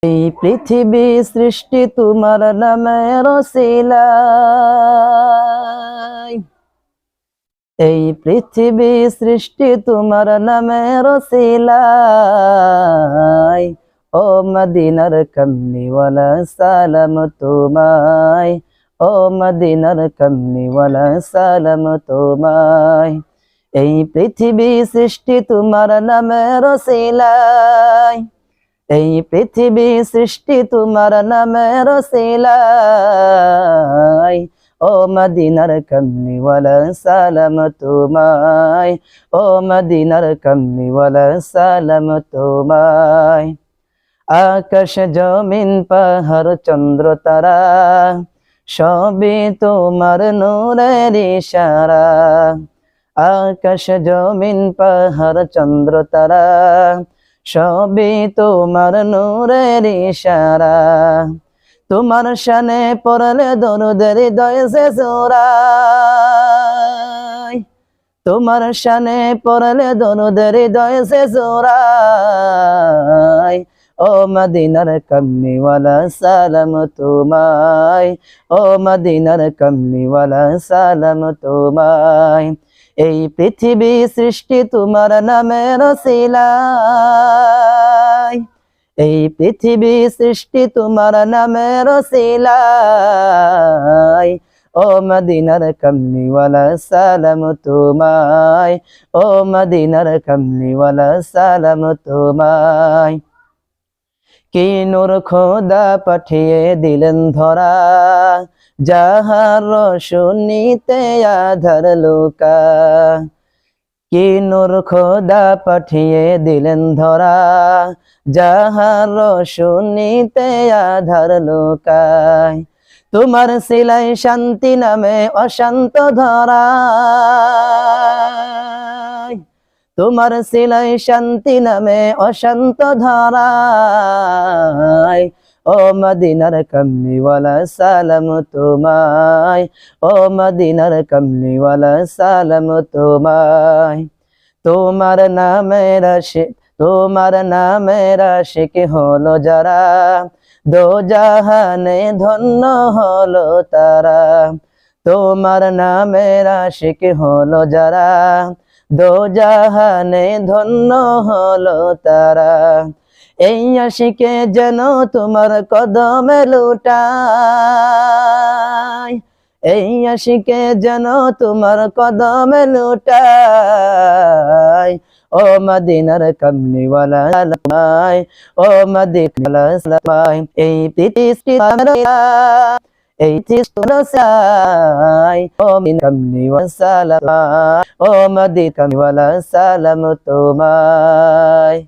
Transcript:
এই পৃথিবী সৃষ্টি তোমার নামের ওসিলায়, এই পৃথিবী সৃষ্টি তোমার নামের ওসিলায়। ও মদিনার কমলিওয়ালা সালাম তোমায়, ও মদিনার কমলিওয়ালা সালাম তোমায়। এই পৃথিবী সৃষ্টি তোমার নামের ওসিলায়, এই পৃথিবী সৃষ্টি তোমার নামের ওসিলায়। ও মদিনার কমলিওয়ালা সালাম তোমায়, ও মদিনার কমলিওয়ালা সালাম তোমায়। আকাশ জমিন পাহাড় চন্দ্র তারা সবই তোমার নূরের ইশারা। আকাশ জমিন পাহাড় চন্দ্র তারা সবই তোমার নূরের ইশারা। তোমার শানে পড়লে দরুদের হৃদয় সে জোড়ায়, তোমার শানে পড়লে দরুদের হৃদয় সে জোড়ায়। ও মদিনার কমলিওয়ালা সালাম তোমায়, ও মদিনার কমলিওয়ালা সালাম তোমায়। এই পৃথিবী সৃষ্টি তোমার নামের ওসিলায়, এই পৃথিবী সৃষ্টি তোমার নামের ওসিলায়। ও মদিনার কমলিওয়ালা সালাম তোমায়, ও মদিনার কমলিওয়ালা সালাম তোমায়। কি নূর খোদা পাঠিয়ে দিলেন ধরা, যাহার রোশনীতে আধার লুকা। কি নূর খোদা পাঠিয়ে দিলেন ধরা, যাহার রোশনীতে আধার লুকায়। তোমার সিলাই শান্তি নামে অশান্ত ধরা, তোমার সিলাই শান্তি নামে অশান্ত ধারায়। ও মদিনার কমলিওয়ালা সালাম তোমায়, ও মদিনার কমলিওয়ালা সালাম তোমায়। তোমার নামের আশিক, তোমার নামের আশিক হলো যারা, দো জাহানে ধন্য হলো তারা। তোমার নামের আশিক হলো যারা, দো জাহানে ধন্য হলো তারা। এই আশিকে যেন তোমার কদমে লুটায়, এই আশিকে যেন তোমার কদমে লুটায়। ও মদিনার কমলিওয়ালা সালাম, ও মদিনার সালাম। এই পৃথিবী এই সাই, ও মিন কমলিওয়ালা সালাম, ও মদিনার কমলিওয়ালা সালাম তোমায়।